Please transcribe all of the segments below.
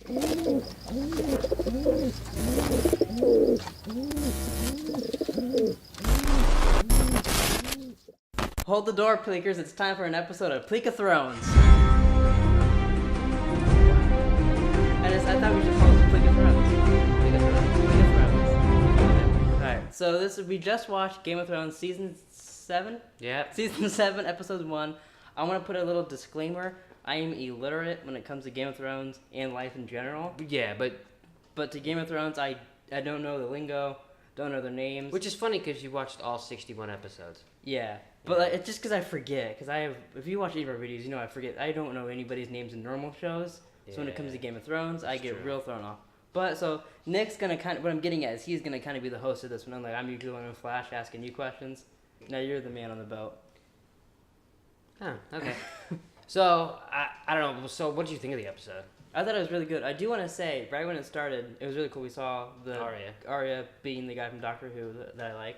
Hold the door, Pleekers. It's time for an episode of Pleeka Thrones. I thought we should call it Pleeka Thrones. Pleeka Thrones. Alright, so we just watched Game of Thrones Season 7? Yep. Season 7, Episode 1. I want to put a little disclaimer. I am illiterate when it comes to Game of Thrones and life in general. Yeah, But to Game of Thrones, I don't know the lingo, don't know their names. which is funny because you watched all 61 episodes. Yeah, but like, it's just because I forget. Because if you watch any of our videos, you know I forget. I don't know anybody's names in normal shows. So when it comes to Game of Thrones, I get real thrown off. But so Nick's gonna what I'm getting at is he's gonna kind of be the host of this one. I'm usually on Flash asking you questions. Now you're the man on the boat. Huh. Okay. So I don't know. So what did you think of the episode? I thought it was really good. I do want to say, right when it started, it was really cool. We saw the Arya being the guy from Doctor Who that I like.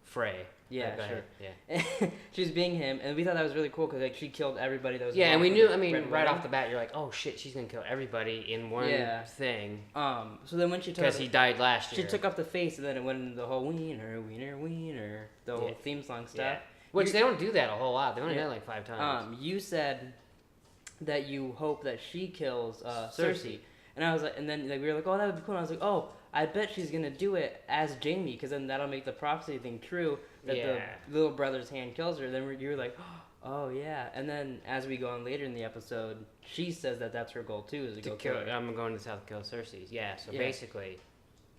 Frey. Yeah, go sure. Ahead. Yeah. She was being him, and we thought that was really cool because like she killed everybody that was. Yeah, and we knew. I mean, right off the bat, you're like, oh shit, she's gonna kill everybody in one thing. So then when she took because he died last year, she took off the face, and then it went into the whole wiener, the whole theme song stuff. Yeah. Which they don't do that a whole lot. They only did it like 5 times. You said that you hope that she kills Cersei. And I was like, and then like we were like, oh, that would be cool. And I was like, oh, I bet she's gonna do it as Jaime, because then that'll make the prophecy thing true that the little brother's hand kills her. Then you were like, oh yeah. And then as we go on later in the episode, she says that that's her goal too, is to go kill her. I'm going to the south to kill Cersei. Yeah. So basically,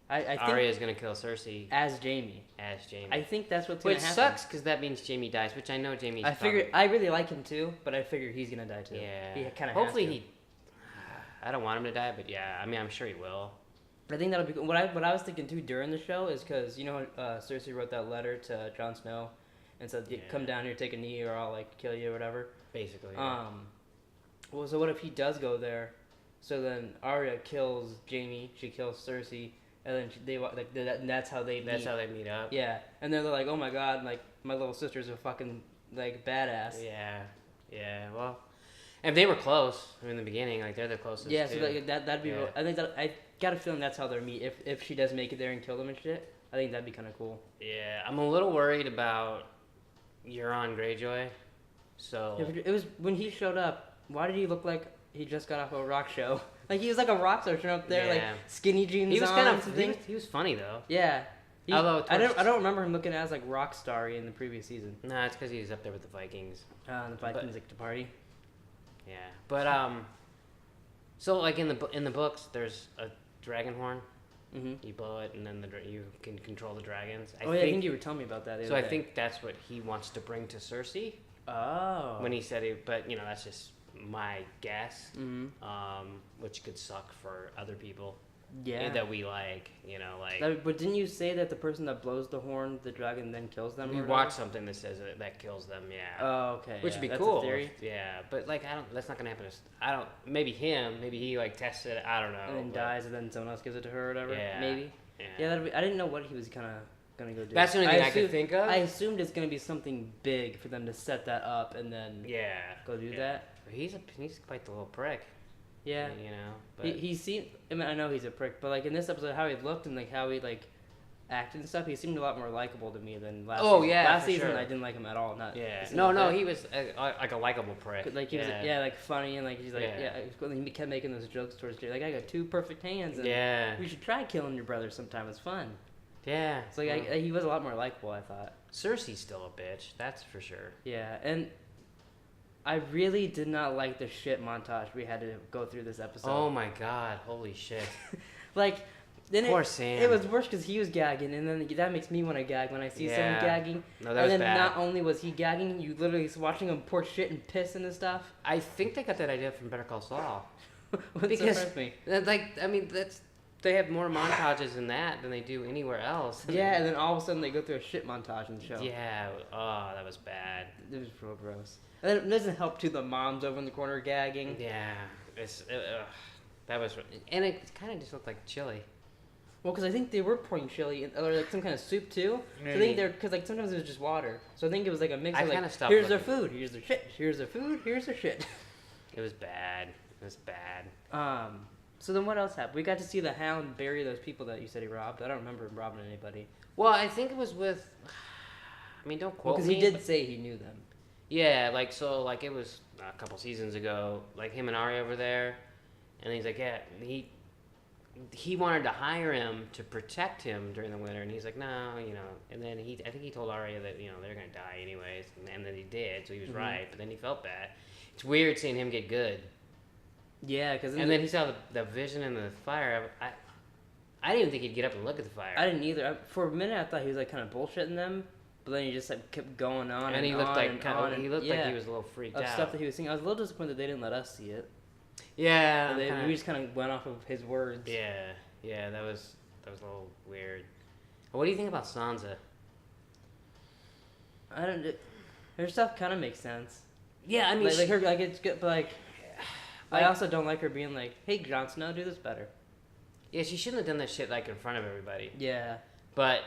I think Arya is gonna kill Cersei as Jaime. I think that's what's gonna happen. Which sucks because that means Jaime dies. Which I know Jaime's. I really like him too, but I figure he's gonna die too. Yeah. He kind of. Hopefully he. I don't want him to die, but yeah, I mean, I'm sure he will. I think that'll be cool. What I was thinking too during the show is because you know Cersei wrote that letter to Jon Snow, and said come down here, take a knee, or I'll like kill you or whatever. Basically. Yeah. Well, so what if he does go there? So then Arya kills Jaime, she kills Cersei, and then that's how they meet. That's how they meet up. Yeah, and then they're like, oh my god, like my little sister's a fucking like badass. Yeah. Well, if they were close in the beginning, like they're the closest. Yeah, so that'd be. Yeah. I think that I got a feeling that's how they'll meet. If she does make it there and kill them and shit, I think that'd be kind of cool. Yeah, I'm a little worried about Euron Greyjoy. So yeah, it was when he showed up. Why did he look like he just got off a rock show? Like he was like a rock star showing up there, like skinny jeans. He was on he was funny though. Yeah. Although I don't remember him looking as like rock starry in the previous season. Nah, it's because he was up there with the Vikings. The Vikings like to party. Yeah, but so like in the books, there's a dragon horn. Mm-hmm. You blow it, and then you can control the dragons. I think you were telling me about that. So I think that's what he wants to bring to Cersei. Oh. When he said it, but you know that's just my guess. Mm-hmm. Which could suck for other people. Yeah. That we like, you know, like. But didn't you say that the person that blows the horn, the dragon, then kills them? You watch something that says that kills them. Yeah. Oh, okay. Which would be cool. A theory. Yeah, but like that's not gonna happen. Maybe he like tests it. I don't know. And then dies, and then someone else gives it to her or whatever. Yeah. Maybe. Yeah. I didn't know what he was kind of gonna go do. That's the only thing I could think of. I assumed it's gonna be something big for them to set that up and then. Yeah. Go do that. He's quite the little prick. Yeah, you know, but he seemed. I mean, I know he's a prick, but like in this episode, how he looked and like how he like acted and stuff, he seemed a lot more likable to me than last. season. Last season sure. I didn't like him at all. No, he was like a likable prick. Like he was, like funny and like he's like he kept making those jokes towards Jay. Like I got 2 perfect hands. And we should try killing your brother sometime. It's fun. Yeah. So like he was a lot more likable, I thought. Cersei's still a bitch, that's for sure. Yeah, and I really did not like the shit montage we had to go through this episode. Oh my god, holy shit. Like, then poor Sam. It was worse because he was gagging, and then that makes me want to gag when I see someone gagging. No, that was bad. Not only was he gagging, you literally was watching him pour shit and piss into stuff. I think they got that idea from Better Call Saul. Surprised me. They have more montages in that than they do anywhere else. Yeah, and then all of a sudden they go through a shit montage in the show. Yeah, that was bad. It was real gross. And then it doesn't help too, the moms over in the corner gagging. Yeah, that was, and it kind of just looked like chili. Well, because I think they were pouring chili or like some kind of soup too. Maybe. So I think because like sometimes it was just water. So I think it was like a mix of like, here's their food, here's their shit, here's their food, here's their shit. It was bad. It's bad. So then what else happened? We got to see the Hound bury those people that you said he robbed. I don't remember him robbing anybody. Well, I think it was with. I mean, don't quote me. Because he did say he knew them. Yeah, like so, like it was a couple seasons ago. Like him and Arya over there, and he's like, yeah, he wanted to hire him to protect him during the winter, and he's like, no, you know. And then I think he told Arya that they're gonna die anyways, and then he did, so he was right. But then he felt bad. It's weird seeing him get good. Yeah, because then he saw the vision in the fire. I didn't even think he'd get up and look at the fire. I didn't either. For a minute, I thought he was like kind of bullshitting them, but then he just like kept going on and he looked like he looked like he was a little freaked out. Stuff that he was seeing. I was a little disappointed they didn't let us see it. Yeah, we just kind of went off of his words. Yeah, that was a little weird. What do you think about Sansa? Her stuff kind of makes sense. Yeah, I mean, like her, like it's good, but like I also don't like her being like, "Hey, Jon Snow, do this better." Yeah, she shouldn't have done that shit like in front of everybody. Yeah, but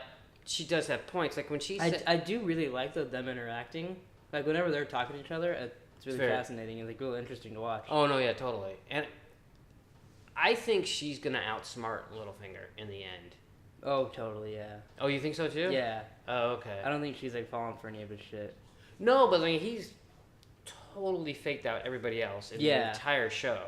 she does have points. Like when she said, I do really like them interacting. Like whenever they're talking to each other, it's really fascinating and like really interesting to watch. Oh no, yeah, totally. And I think she's gonna outsmart Littlefinger in the end. Oh, totally, yeah. Oh, you think so too? Yeah. Oh, okay. I don't think she's like falling for any of his shit. No, but I mean he's totally faked out everybody else in the entire show.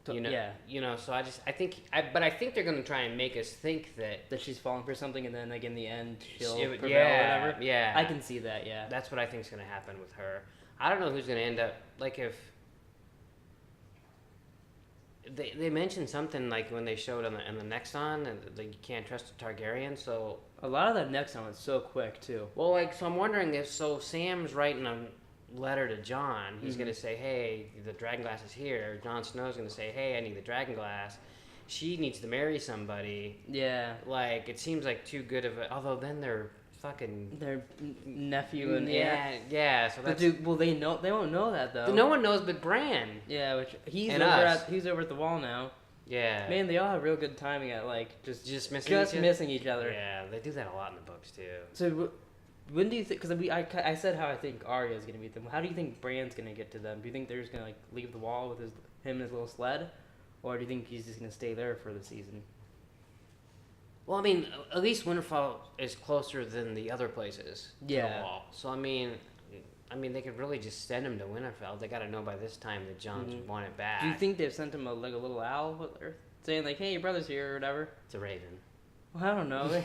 So I think they're gonna try and make us think that she's falling for something, and then like in the end she'll prevail or whatever. Yeah, I can see that. Yeah, that's what I think's gonna happen with her. I don't know who's gonna end up like if they mentioned something like when they showed on the Nexon and like you can't trust a Targaryen. So a lot of that Nexon was so quick too. Well, like so I'm wondering if Sam's writing a letter to Jon. He's gonna say, "Hey, the dragonglass is here." Jon Snow's gonna say, "Hey, I need the dragonglass." She needs to marry somebody. Yeah. Like it seems like too good of a. Although then they're fucking their nephew and yeah. So that's they won't know that though. No one knows but Bran. Yeah, which he's over at the wall now. Yeah. Man, they all have real good timing at like just missing each other. Yeah, they do that a lot in the books too. So. When do you think? Because I said how I think Arya is gonna meet them. How do you think Bran's gonna get to them? Do you think they're just gonna like leave the wall with him and his little sled, or do you think he's just gonna stay there for the season? Well, I mean, at least Winterfell is closer than the other places. To the wall. So I mean, they could really just send him to Winterfell. They gotta know by this time that Jon's won it back. Do you think they've sent him a little owl saying like, "Hey, your brother's here" or whatever? It's a raven. Well, I don't know.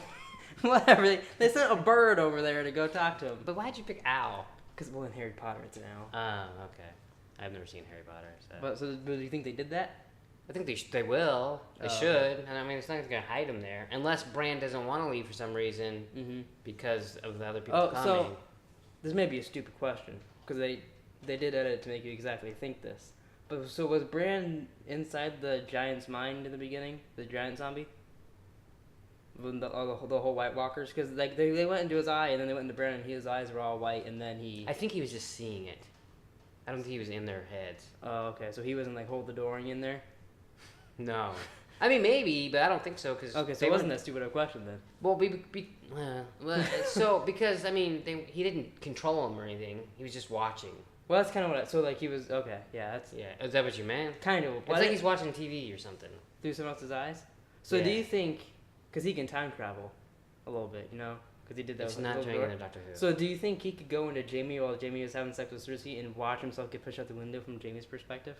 Whatever. They sent a bird over there to go talk to him. But why'd you pick owl? Because, in Harry Potter, it's an owl. Oh, okay. I've never seen Harry Potter. So do you think they did that? I think they will. They should. And I mean, it's not going to hide him there. Unless Bran doesn't want to leave for some reason because of the other people coming. So this may be a stupid question. Because they did edit to make you exactly think this. But so was Bran inside the giant's mind in the beginning? The giant zombie? The whole White Walkers, because like they went into his eye and then they went into Bran and his eyes were all white and then he. I think he was just seeing it. I don't think he was in their heads. Oh, okay. So he wasn't like hold the dooring in there. No, I mean maybe, but I don't think so. Cause okay, so it wasn't that stupid of a question then. Well, because I mean he didn't control him or anything. He was just watching. Well, that's kind of what. So like he was okay. Yeah, Is that what you meant? Kind of. It's like he's watching TV or something through someone else's eyes. So do you think? Because he can time travel a little bit, because he did that. It's not doing it in Doctor Who. So do you think he could go into Jaime while Jaime was having sex with Cersei and watch himself get pushed out the window from Jaime's perspective?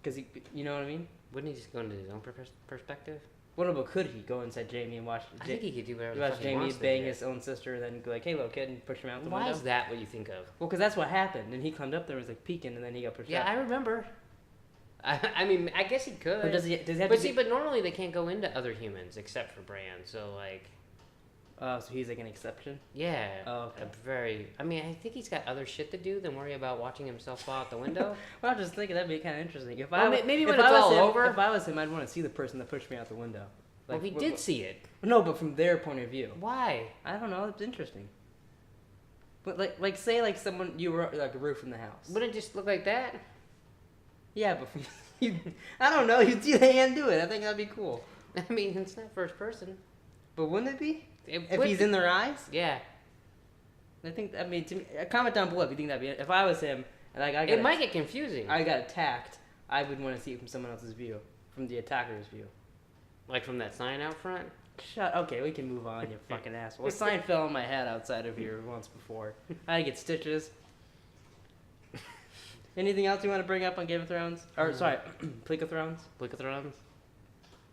Because you know what I mean? Wouldn't he just go into his own perspective? Well, no, but could he go inside Jaime and watch? I think he could do whatever. Watch Jaime bang his own sister, and then go like, "Hey, little kid," and push him out the window. Why is that what you think of? Well, because that's what happened, and he climbed up there and was like peeking, and then he got pushed out. Yeah, I remember. I mean, I guess he could. But does he have but normally they can't go into other humans except for Bran. So like. So he's like an exception. Yeah. Oh, okay. I mean, I think he's got other shit to do than worry about watching himself fall out the window. Well, I was just thinking that'd be kind of interesting. If maybe when it's all over. If I was him, I'd want to see the person that pushed me out the window. Like, well, we did see it. No, but from their point of view. Why? I don't know. It's interesting. But like say like someone you were like a roof in the house. Wouldn't it just look like that? Yeah, but from I don't know. You'd see the hand do it. I think that'd be cool. I mean, it's not first person. But wouldn't it be? If he's in their eyes? Yeah. I think. I mean, to me, comment down below if you think that'd be. If I was him And like it might get confusing. I got attacked. I would want to see it from someone else's view, from the attacker's view. Like from that sign out front? Okay, we can move on, you fucking asshole. A sign fell on my head outside of here once before. I had to get stitches. Anything else you want to bring up on Game of Thrones? Or, sorry, Pleek of Thrones? Pleek of Thrones?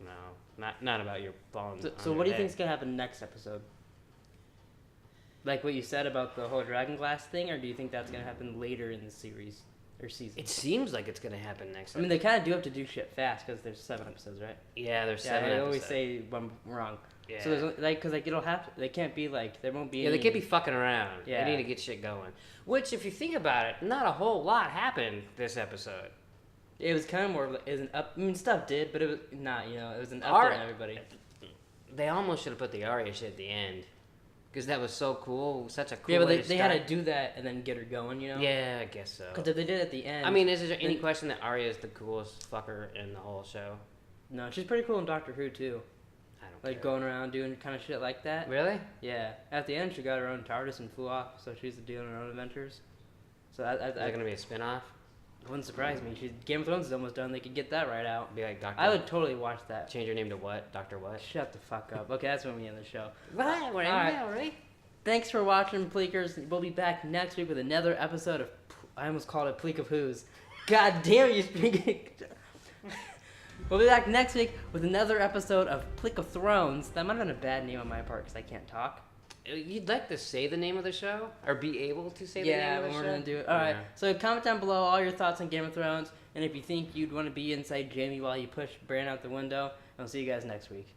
No, not about your fallen. So what do you think is going to happen next episode? Like what you said about the whole dragonglass thing, or do you think that's going to happen later in the series or season? It seems like it's going to happen next episode. I mean, they kind of do have to do shit fast because there's 7 episodes, right? Yeah, there's 7 I episodes. always say I'm wrong. Yeah. So there's like, because like it'll have to, they can't be like, there won't be Yeah, any... they can't be fucking around. Yeah. They need to get shit going. Which, if you think about it, not a whole lot happened this episode. It was kind of more, it was an up, I mean, stuff did, but it was not, it was an update on everybody. They almost should have put the Arya shit at the end. Because that was so cool. Such a cool Yeah, but way they had to do that and then get her going, Yeah, I guess so. Because if they did it at the end... I mean, is there any question that Arya is the coolest fucker in the whole show? No, she's pretty cool in Doctor Who, too. I don't Like, care. going around doing kind of shit like that. Really? Yeah. At the end, she got her own TARDIS and flew off, so she's doing her own adventures. So Is that going to be a spin-off? It wouldn't surprise me. Game of Thrones is almost done. They could get that right out. Be like Doctor. I would totally watch that. Change your name to what? Doctor what? Shut the fuck up. Okay, that's when we end the show. What? We're in Alright. there already? Thanks for watching, Pleekers. We'll be back next week with another episode of... I almost called it Pleek of Who's. God damn you, speaking... We'll be back next week with another episode of Pleek of Thrones. That might have been a bad name on my part because I can't talk. You'd like to say the name of the show? Or be able to say the name Yeah, of the when show? we're going to do it. Alright, Yeah. so comment down below all your thoughts on Game of Thrones. And if you think you'd want to be inside Jaime while you push Bran out the window, I'll see you guys next week.